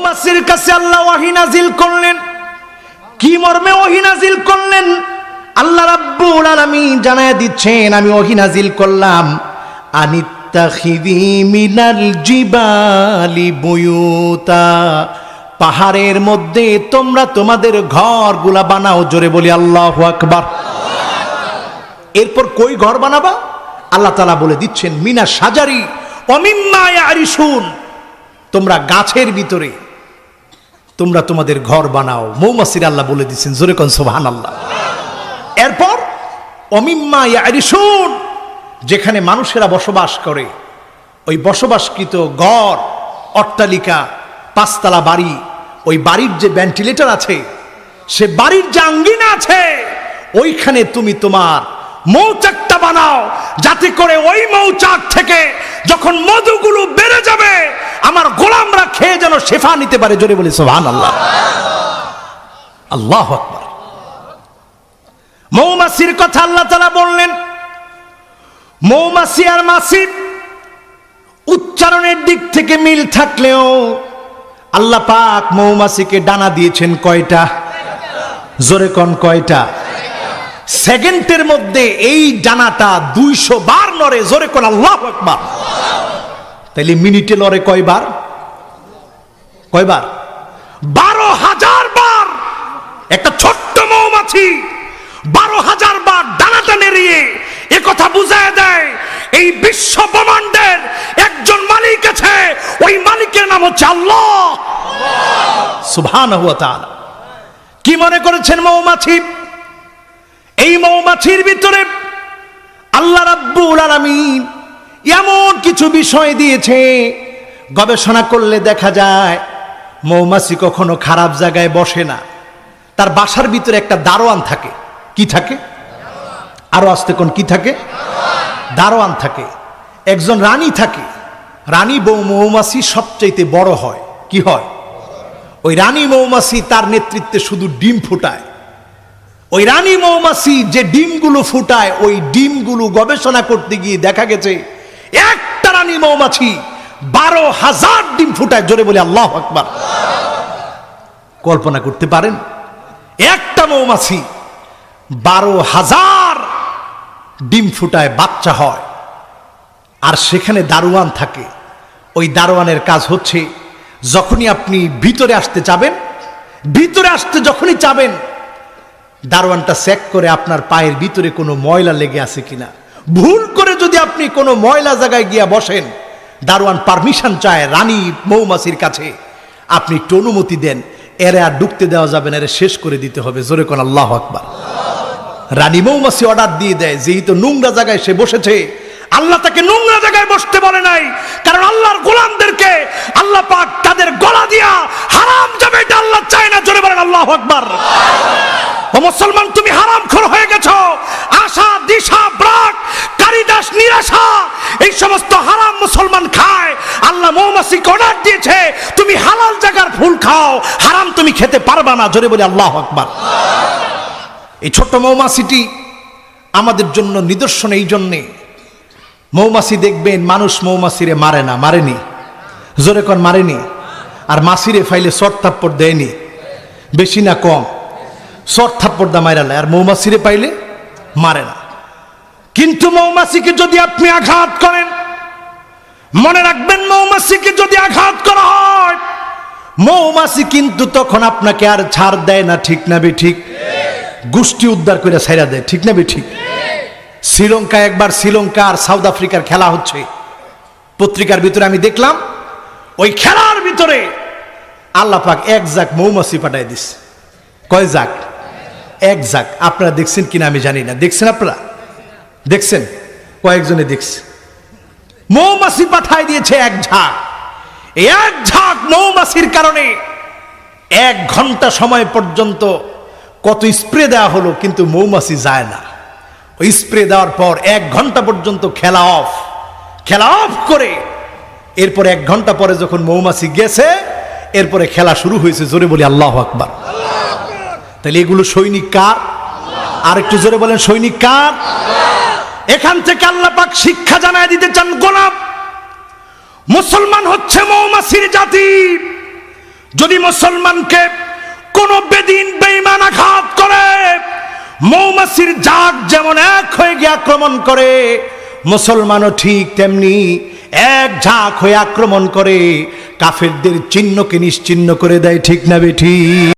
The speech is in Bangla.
মৌমাছির কাছে আল্লাহ ওহী নাজিল করলেন। কি মর্মে ওহী নাজিল করলেন? আল্লাহ রাব্বুল আলামিন জানায় দিচ্ছেন, আমি ওহী নাজিল করলাম, আনিত্তাখিযি মিনাল জিবালি বুয়ুতা, পাহাড়ের মধ্যে তোমরা তোমাদের ঘরগুলা বানাও। জোরে বলি আল্লাহু আকবার। এরপর কই ঘর বানাবা? আল্লাহ তাআলা বলে দিচ্ছেন, মিনা শাজারি ওয়া মিম্মা ইয়ারিশুন, তোমরা গাছের ভিতরে তোমরা তোমাদের ঘর বানাও। মৌমাছির আল্লাহ বলে দিচ্ছেন, জোরে কোন সুবহানাল্লাহ। এরপর ওয়া মিম্মা ইয়ারিশুন, যেখানে মানুষেরা বসবাস করে ওই বসবাসকৃত ঘর, অট্টালিকা, পাঁচতলা বাড়ি, ওই বাড়ির যে ভেন্টিলেটর আছে, সে বাড়ির যে আঙ্গিনা আছে, ওইখানে তুমি তোমার মৌচাকটা বানাও, যাতে করে ওই মৌচাক থেকে যখন মধুগুলো বেড়ে যাবে আমার গোলামরা খেয়ে যেন শেফা নিতে পারে। জোরে বলি সুবহানাল্লাহ, আল্লাহু আকবার। মৌমাছির কথা আল্লাহ তাআলা বললেন। মৌমাছি আর মাছি উচ্চারণের দিক থেকে মিল থাকলেও আল্লাহ পাক মৌমাছিকে ডানা দিয়েছেন কয়টা? জোরে কোন কয়টা? সেকেন্ডের মধ্যে এই ডানাটা 200 বার নড়ে। জোরে কোন আল্লাহু আকবার। তাইলে মিনিটে লড়ে কয়বার? কয়বার? 12,000 বার। একটা ছোট্ট মৌমাছি 12,000 বার ডানাটা নেড়িয়ে একথা বুঝায় দেয় এই বিশ্ব ব্রহ্মাণ্ডের একজন মালিক আছে, ওই মালিকের নাম হচ্ছে আল্লাহ সুবহানাহু ওয়া তাআলা। কি মনে করেছেন মৌমাছি? এই মৌমাছির ভিতরে আল্লাহ রাব্বুল আলামিন এমন কিছু বিষয় দিয়েছে, গবেষণা করলে দেখা যায় মৌমাছি কখনো খারাপ জায়গায় বসে না। তার বাসার ভিতরে একটা দারোয়ান থাকে। কি থাকে? আরো আস্তে কোন কি থাকে? দারোয়ান থাকে। একজন রানী থাকে। রানী মৌমাছি সবচাইতে বড় হয়। কি হয়? ওই রানী মৌমাছি তার নেতৃত্বে শুধু ডিম ফুটায়। ওই রানী মৌমাছি যে ডিমগুলো ফুটায়, ওই ডিমগুলো গবেষণা করতে গিয়ে দেখা গেছে একটা রানী মৌমাছি 12,000 ডিম ফুটায়। জোরে বলি আল্লাহু আকবার। কল্পনা করতে পারেন? একটা মৌমাছি 12,000 ডিম ফুটায়, বাচ্চা হয়। আর সেখানে দারোয়ান থাকে। ওই দারোয়ানের কাজ হচ্ছে, যখনই আপনি ভিতরে আসতে চাবেন, ভিতরে আসতে যখনই চাবেন, দারোয়ানটা চেক করে আপনার পায়ের ভিতরে কোনো ময়লা লেগে আছে কিনা। ভুল করে যদি আপনি কোনো ময়লা জায়গায় গিয়া বসেন, দারোয়ান পারমিশন চায় রানী মৌমাছির কাছে, আপনি একটু অনুমতি দেন, এরে আর ঢুকতে দেওয়া যাবে না, এরে শেষ করে দিতে হবে। জোরে কোন আল্লাহু আকবার। রানী মৌমাছি অর্ডার দিয়ে দেয়, যেহেতু নোংরা জায়গায় সে বসেছে, আল্লাহ তাকে নোংরা জায়গায় বসতে বলে নাই, কারণ আল্লাহর গোলামদেরকে আল্লাহ পাক তাদের গলা দিয়া হারাম যাবে, এটা আল্লাহ চায় না। জোরে বলেন আল্লাহু আকবার। ও মুসলমান, তুমি হারামখোর হয়ে গেছো। আশা, দিশা, ব্রাক, কারিদাস, নিরাশা, এই সমস্ত হারাম মুসলমান খায়। আল্লাহ মৌমাছিকে অর্ডার দিয়েছে, তুমি হালাল জায়গার ফুল খাও, হারাম তুমি খেতে পারবা না। জোরে বলি আল্লাহু আকবার। এই ছোট্ট মৌমাছিটি আমাদের জন্য নিদর্শন। এই জন্যে মৌমাছি দেখবেন মানুষ মৌমাছিরে মারে না। মারেনি? জোরে কোন মারেনি? আর মাছিরে ফাইলে চট থাপ্পড় দেয়নি? বেশি না কম? চট থাপ্পড় দা মাইরা আর মৌমাছিরে পাইলে মারে না। কিন্তু মৌমাছিকে যদি আপনি আঘাত করেন, মনে রাখবেন মৌমাছিকে যদি আঘাত করা হয়, মৌমাছি কিন্তু তখন আপনাকে আর ছাড় দেয় না। ঠিক না বে ঠিক? গোষ্ঠী উদ্ধার করে ছাইরা দেয়। ঠিক না বে ঠিক? শ্রীলঙ্কা একবার, শ্রীলঙ্কা আর সাউথ আফ্রিকার খেলা হচ্ছে, পত্রিকার ভিতরে আমি দেখলাম, ওই খেলার ভিতরে আল্লাহ পাক এক জাক মৌমাছি পাঠায় দিস। কয় জাক? এক জাক। আপনারা দেখছেন কিনা আমি জানি না। দেখছেন? আপনারা দেখছেন? কয়েকজনে দেখছে। মৌমাছি পাঠায় দিয়েছে এক ঝাঁক। এক ঝাঁক মৌমাছির কারণে 1 ঘন্টা সময় পর্যন্ত কত স্প্রে দেওয়া হলো, কিন্তু মৌমাছি যায় না। ওই স্প্রে দেওয়ার পর 1 ঘন্টা পর্যন্ত খেলা অফ। খেলা অফ করে এরপর 1 ঘন্টা পরে যখন মৌমাছি গেছে, এরপরে খেলা শুরু হয়েছে। জোরে বলি আল্লাহু আকবার। তাহলে এগুলো সৈনিক কার? আর একটু জোরে বলেন, সৈনিক কার? এখান থেকে আল্লাহ পাক শিক্ষা জানায় দিতে চান, গোলাম মুসলমান হচ্ছে মৌমাছির জাতি। যদি মুসলমানকে কোন বেদিন বেঈমান আঘাত করে, মৌমাছির জাগ যেমন এক হয়ে গিয়ে আক্রমণ করে, মুসলমানও ঠিক তেমনি এক ঝাঁক হয়ে আক্রমণ করে, কাফেরদের চিহ্নকে নিশ্চিহ্ন করে দেয়। ঠিক না বেঠিক?